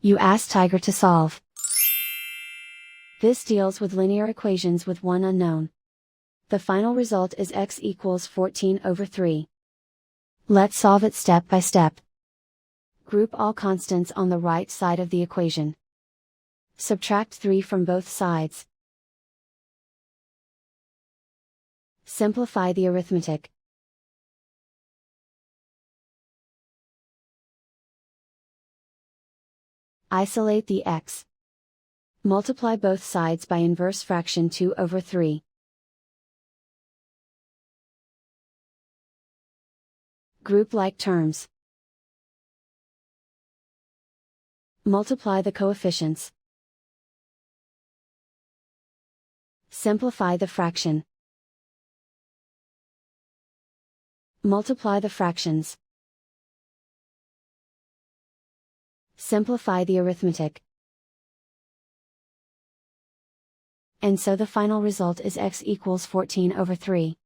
You ask Tiger to solve. This deals with linear equations with one unknown. The final result is x equals 14/3. Let's solve it step by step. Group all constants on the right side of the equation. Subtract 3 from both sides. Simplify the arithmetic. Isolate the x. Multiply both sides by inverse fraction 2/3. Group like terms. Multiply the coefficients. Simplify the fraction. Multiply the fractions. Simplify the arithmetic. And so the final result is x equals 14/3.